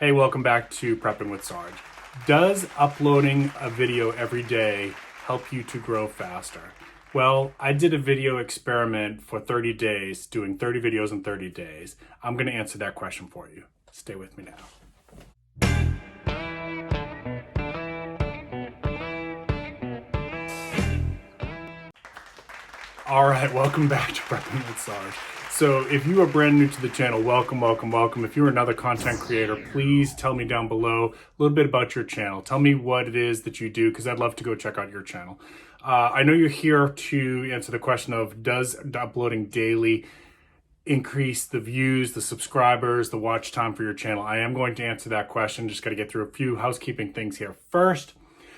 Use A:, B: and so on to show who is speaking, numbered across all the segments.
A: Hey, welcome back to Prepping with Sarge. Does uploading a video every day help you to grow faster? Well, I did a video experiment for 30 days, doing 30 videos in 30 days. I'm going to answer that question for you. Stay with me now. All right, welcome back to Prepping with Sarge. So if you are brand new to the channel, welcome, welcome, welcome. If you're another content creator, please tell me down below a little bit about your channel. Tell me what it is that you do, because I'd love to go check out your channel. I know you're here to answer the question of, does uploading daily increase the views, the subscribers, the watch time for your channel? I am going to answer that question. Just got to get through a few housekeeping things here first.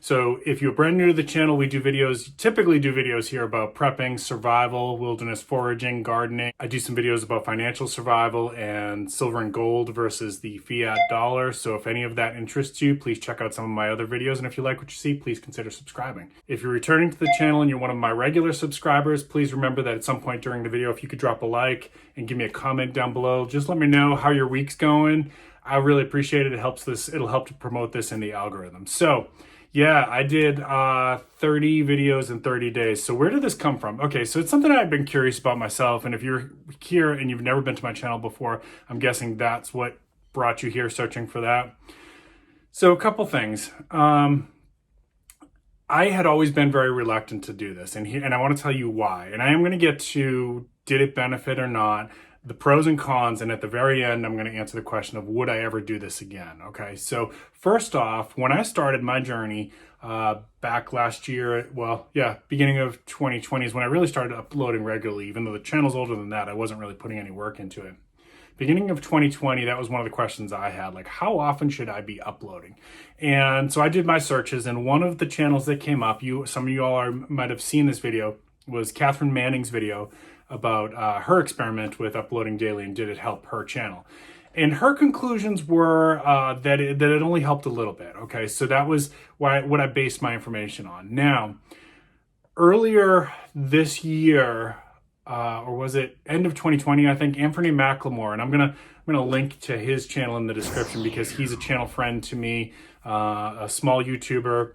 A: So if you're brand new to the channel, we do videos, typically do videos here about prepping, survival, wilderness foraging, gardening. I do some videos about financial survival and silver and gold versus the fiat dollar. So if any of that interests you, please check out some of my other videos. And if you like what you see, please consider subscribing. If you're returning to the channel and you're one of my regular subscribers, please remember that at some point during the video, if you could drop a like and give me a comment down below, just let me know how your week's going. I really appreciate it. It'll help to promote this in the algorithm. So yeah, I did 30 videos in 30 days. So where did this come from? Okay, so it's something I've been curious about myself. And if you're here and you've never been to my channel before, I'm guessing that's what brought you here, searching for that. So a couple things. I had always been very reluctant to do this. And I want to tell you why. And I am going to get to, did it benefit or not? The pros and cons, and at the very end, I'm going to answer the question of, would I ever do this again? Okay, so first off, when I started my journey back last year, beginning of 2020 is when I really started uploading regularly. Even though the channel's older than that, I wasn't really putting any work into it. Beginning of 2020, that was one of the questions I had, like, how often should I be uploading? And so I did my searches, and one of the channels that came up, some of you all might have seen this video, was Catherine Manning's video about her experiment with uploading daily and did it help her channel. And her conclusions were that it only helped a little bit. Okay, so that was what I based my information on. Now, earlier this year, or was it end of 2020, I think, Anthony McLemore, and I'm gonna link to his channel in the description because he's a channel friend to me, a small YouTuber.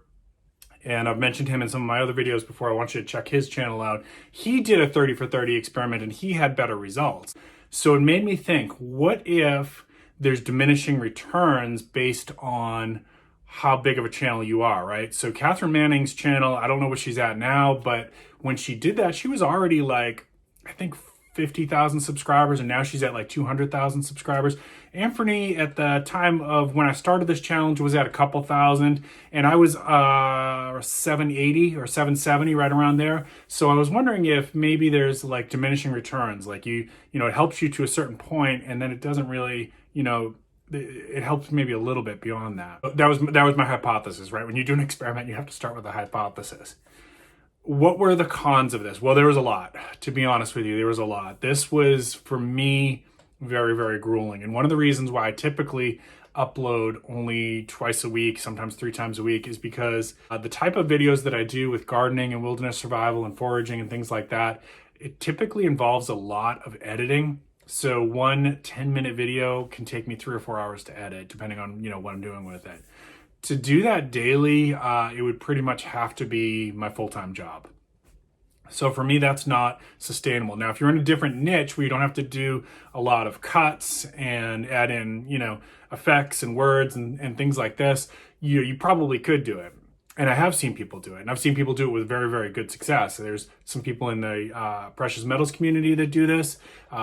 A: And I've mentioned him in some of my other videos before. I want you to check his channel out. He did a 30 for 30 experiment and he had better results. So it made me think, what if there's diminishing returns based on how big of a channel you are, right? So Catherine Manning's channel, I don't know what she's at now, but when she did that, she was already like, I think 50,000 subscribers, and now she's at like 200,000 subscribers. Anthony, at the time of when I started this challenge, was at a couple thousand, and I was 780 or 770, right around there. So I was wondering if maybe there's like diminishing returns, like you know, it helps you to a certain point, and then it doesn't really, it helps maybe a little bit beyond that. That was my hypothesis, right? When you do an experiment, you have to start with a hypothesis. What were the cons of this? Well, there was a lot. To be honest with you, there was a lot. This was, for me, very, very grueling. And one of the reasons why I typically upload only twice a week, sometimes 3 times a week, is because the type of videos that I do with gardening and wilderness survival and foraging and things like that, it typically involves a lot of editing. So one 10-minute video can take me 3 or 4 hours to edit, depending on, what I'm doing with it. To do that daily, it would pretty much have to be my full-time job. So for me, that's not sustainable. Now, if you're in a different niche where you don't have to do a lot of cuts and add in, effects and words and things like this, you probably could do it. And I have seen people do it. And I've seen people do it with very, very good success. There's some people in the precious metals community that do this.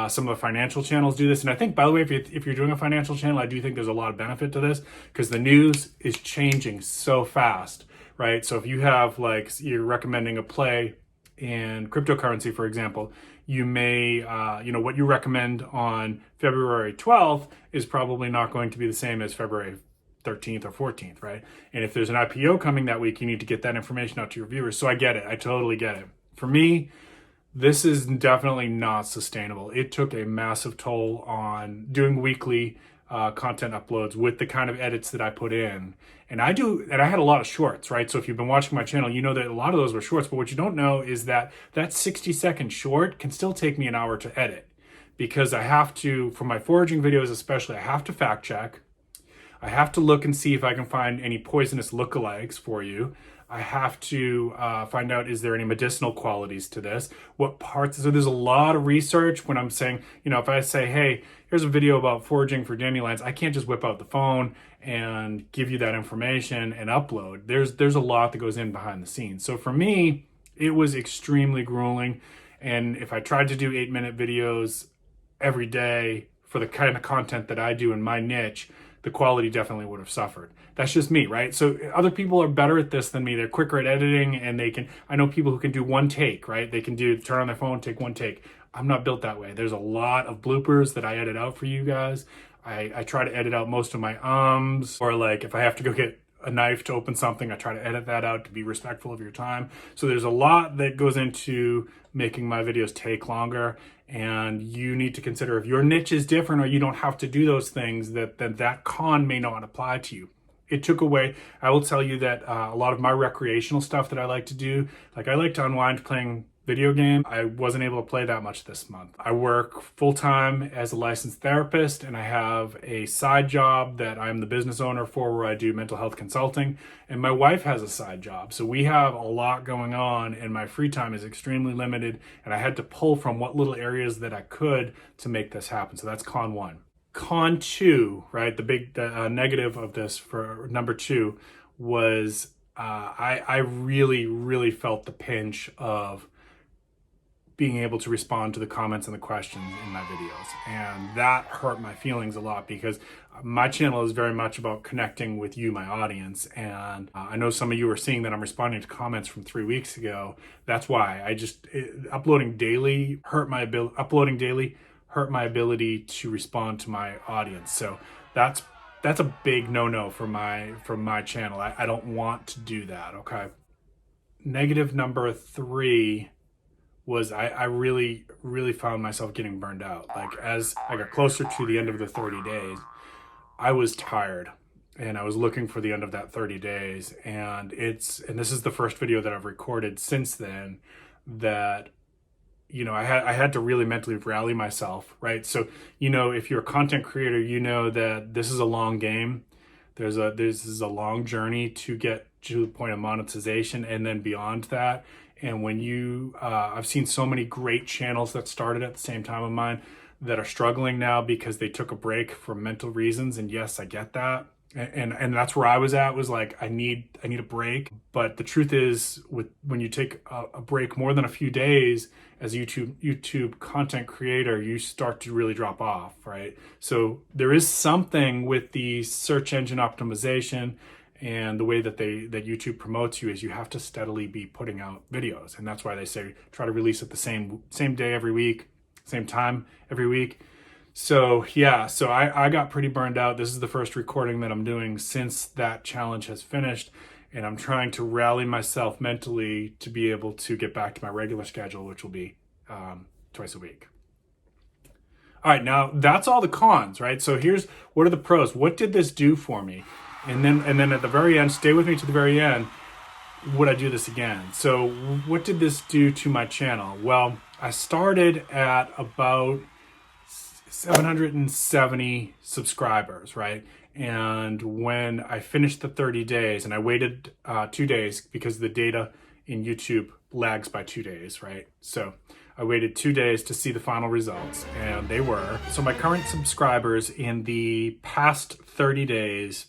A: Some of the financial channels do this. And I think, by the way, if you're doing a financial channel, I do think there's a lot of benefit to this because the news is changing so fast, right? So if you have, you're recommending a play in cryptocurrency, for example, you may, what you recommend on February 12th is probably not going to be the same as February 13th or 14th, right? And if there's an IPO coming that week, you need to get that information out to your viewers. So I get it. I totally get it. For me, this is definitely not sustainable. It took a massive toll on doing weekly content uploads with the kind of edits that I put in. And I had a lot of shorts, right? So if you've been watching my channel, you know that a lot of those were shorts, but what you don't know is that 60-second short can still take me an hour to edit because I have to, for my foraging videos especially, I have to fact check. I have to look and see if I can find any poisonous lookalikes for you. I have to find out, is there any medicinal qualities to this? What parts? So there's a lot of research when I'm saying, if I say, hey, here's a video about foraging for dandelions, I can't just whip out the phone and give you that information and upload. There's a lot that goes in behind the scenes. So for me, it was extremely grueling. And if I tried to do 8-minute videos every day for the kind of content that I do in my niche, the quality definitely would have suffered. That's just me, right? So other people are better at this than me. They're quicker at editing, and I know people who can do one take, right? They can turn on their phone, take one take. I'm not built that way. There's a lot of bloopers that I edit out for you guys. I try to edit out most of my or like if I have to go get a knife to open something, I try to edit that out to be respectful of your time. So there's a lot that goes into making my videos take longer, and you need to consider if your niche is different or you don't have to do those things, that con may not apply to you. It took away, I will tell you that a lot of my recreational stuff that I like to do, like I like to unwind playing video game. I wasn't able to play that much this month. I work full-time as a licensed therapist, and I have a side job that I'm the business owner for where I do mental health consulting, and my wife has a side job. So we have a lot going on, and my free time is extremely limited, and I had to pull from what little areas that I could to make this happen. So that's con one. Con two, right? The negative of this for number two was I really, really felt the pinch of being able to respond to the comments and the questions in my videos. And that hurt my feelings a lot because my channel is very much about connecting with you, my audience. And I know some of you are seeing that I'm responding to comments from 3 weeks ago. That's why uploading daily hurt my ability to respond to my audience. So that's a big no-no for my channel. I don't want to do that, okay? Negative number three was I really, really found myself getting burned out. Like as I got closer to the end of the 30 days, I was tired and I was looking for the end of that 30 days. And this is the first video that I've recorded since then that, I had to really mentally rally myself, right? So, if you're a content creator, you know that this is a long game. This is a long journey to get to the point of monetization and then beyond that. And when I've seen so many great channels that started at the same time of mine that are struggling now because they took a break for mental reasons. And yes, I get that. And that's where I was at, was like, I need a break. But the truth is, when you take a break more than a few days as a YouTube content creator, you start to really drop off, right? So there is something with the search engine optimization and the way that YouTube promotes you is you have to steadily be putting out videos. And that's why they say try to release it the same day every week, same time every week. So yeah, I got pretty burned out. This is the first recording that I'm doing since that challenge has finished. And I'm trying to rally myself mentally to be able to get back to my regular schedule, which will be twice a week. All right, now that's all the cons, right? So what are the pros? What did this do for me? And then at the very end, stay with me to the very end, would I do this again? So what did this do to my channel? Well, I started at about 770 subscribers, right? And when I finished the 30 days, and I waited 2 days because the data in YouTube lags by 2 days, right? So I waited 2 days to see the final results, and they were. So my current subscribers in the past 30 days,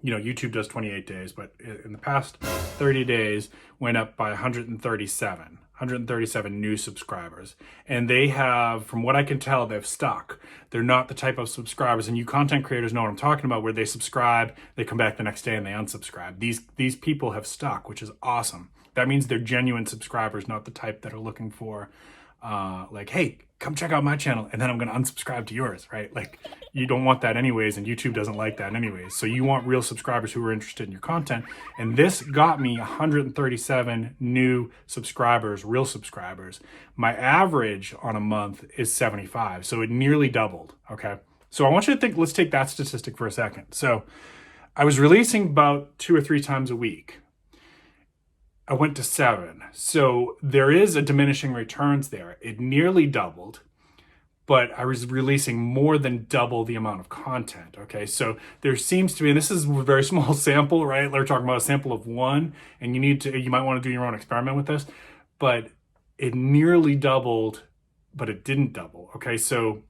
A: YouTube does 28 days, but in the past 30 days went up by 137 new subscribers. And they have, from what I can tell, they've stuck. They're not the type of subscribers, and you content creators know what I'm talking about, where they subscribe, they come back the next day and they unsubscribe. These people have stuck, which is awesome. That means they're genuine subscribers, not the type that are looking for like, hey, come check out my channel and then I'm going to unsubscribe to yours, right? Like, you don't want that anyways, and YouTube doesn't like that anyways. So you want real subscribers who are interested in your content. And this got me 137 new subscribers, real subscribers. My average on a month is 75. So it nearly doubled, okay? So I want you to think, let's take that statistic for a second. So I was releasing about 2 or 3 times a week. I went to 7. So there is a diminishing returns there. It nearly doubled, but I was releasing more than double the amount of content. Okay, so there seems to be, and this is a very small sample, right? We're talking about a sample of one, and you might want to do your own experiment with this, but it nearly doubled, but it didn't double. Okay, so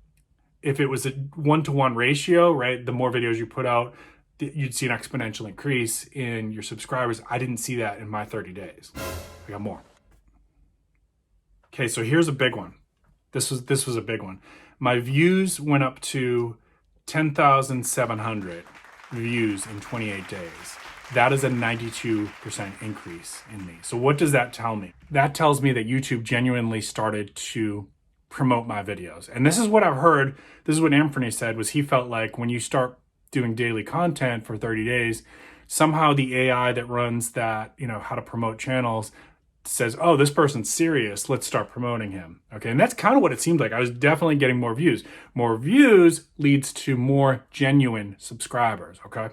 A: if it was a 1-to-1 ratio, right, the more videos you put out, you'd see an exponential increase in your subscribers. I didn't see that in my 30 days. I got more. Okay, so here's a big one. This was a big one. My views went up to 10,700 views in 28 days. That is a 92% increase in me. So what does that tell me? That tells me that YouTube genuinely started to promote my videos. And this is what I've heard. This is what Anthony said, was he felt like when you start doing daily content for 30 days, somehow the AI that runs that, how to promote channels says, oh, this person's serious, let's start promoting him. Okay, and that's kind of what it seemed like. I was definitely getting more views. More views leads to more genuine subscribers, okay?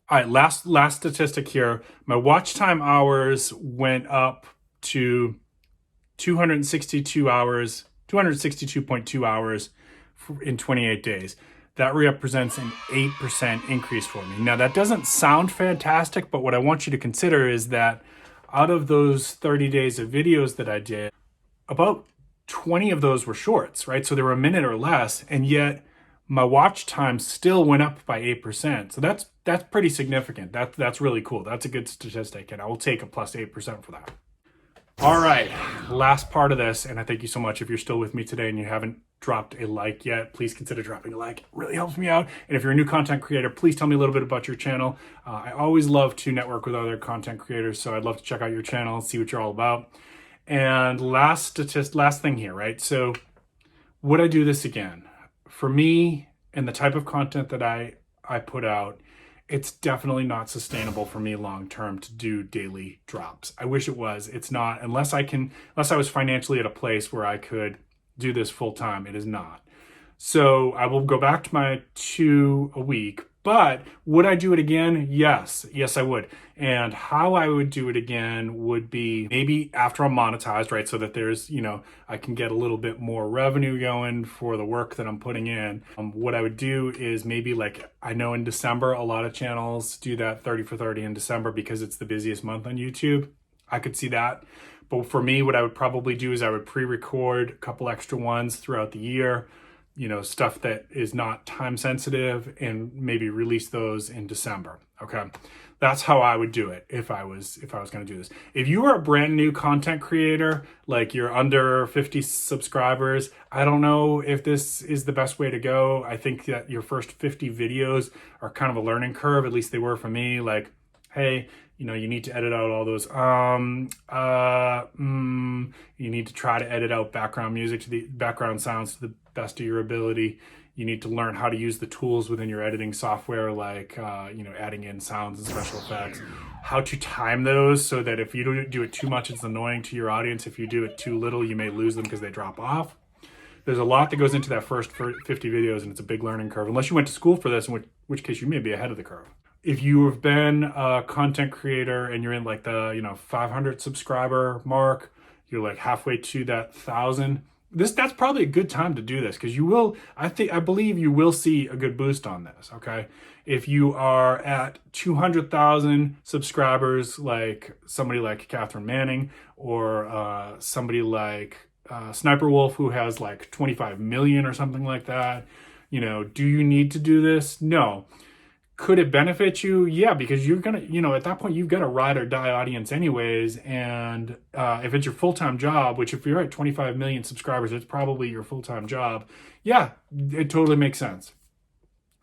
A: All right, last statistic here. My watch time hours went up to 262 hours, 262.2 hours in 28 days. That represents an 8% increase for me. Now, that doesn't sound fantastic, but what I want you to consider is that out of those 30 days of videos that I did, about 20 of those were shorts, right? So they were a minute or less, and yet my watch time still went up by 8%. So that's pretty significant. That's really cool. That's a good statistic, and I will take a plus 8% for that. All right, last part of this, and I thank you so much if you're still with me today and you haven't dropped a like yet, please consider dropping a like. It really helps me out. And if you're a new content creator, please tell me a little bit about your channel. I always love to network with other content creators, so I'd love to check out your channel and see what you're all about. And last thing here, right? So would I do this again? For me and the type of content that I put out, it's definitely not sustainable for me long term to do daily drops. I wish it was. It's not, unless I was financially at a place where I could do this full time. It is not. So I will go back to my 2 a week, but would I do it again? Yes, I would. And how I would do it again would be maybe after I'm monetized, right? So that there's, I can get a little bit more revenue going for the work that I'm putting in. What I would do is maybe, like, I know in December, a lot of channels do that 30 for 30 in December because it's the busiest month on YouTube. I could see that. But for me, what I would probably do is I would pre-record a couple extra ones throughout the year, stuff that is not time sensitive, and maybe release those in December. Okay. That's how I would do it if I was going to do this. If you are a brand new content creator, like you're under 50 subscribers, I don't know if this is the best way to go. I think that your first 50 videos are kind of a learning curve. At least they were for me. Like, hey, you need to edit out all those, you need to try to edit out background sounds to the best of your ability. You need to learn how to use the tools within your editing software, like, adding in sounds and special effects, how to time those so that if you don't do it too much, it's annoying to your audience. If you do it too little, you may lose them because they drop off. There's a lot that goes into that first 50 videos, and it's a big learning curve, unless you went to school for this, in which case you may be ahead of the curve. If you have been a content creator and you're in like the 500 subscriber mark, you're like halfway to that 1,000. That's probably a good time to do this, because I believe you will see a good boost on this. Okay, if you are at 200,000 subscribers, like somebody like Catherine Manning, or somebody like Sniper Wolf, who has like 25 million or something like that, do you need to do this? No. Could it benefit you? Yeah, because you're going to, at that point, you've got a ride or die audience anyways. And if it's your full-time job, which if you're at 25 million subscribers, it's probably your full-time job. Yeah, it totally makes sense.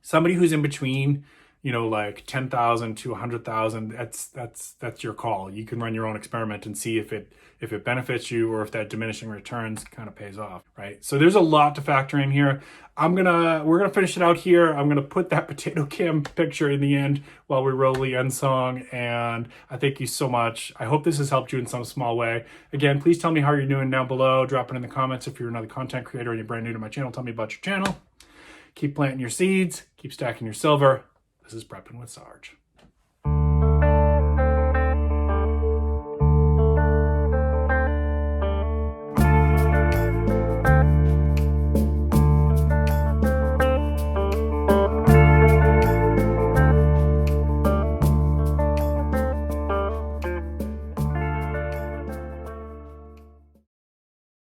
A: Somebody who's in between, like 10,000 to 100,000, that's your call. You can run your own experiment and see if it benefits you, or if that diminishing returns kind of pays off, right? So there's a lot to factor in here. We're gonna finish it out here. I'm gonna put that potato cam picture in the end while we roll the end song. And I thank you so much. I hope this has helped you in some small way. Again, please tell me how you're doing down below. Drop it in the comments. If you're another content creator and you're brand new to my channel, tell me about your channel. Keep planting your seeds. Keep stacking your silver. This is Prepping with Sarge.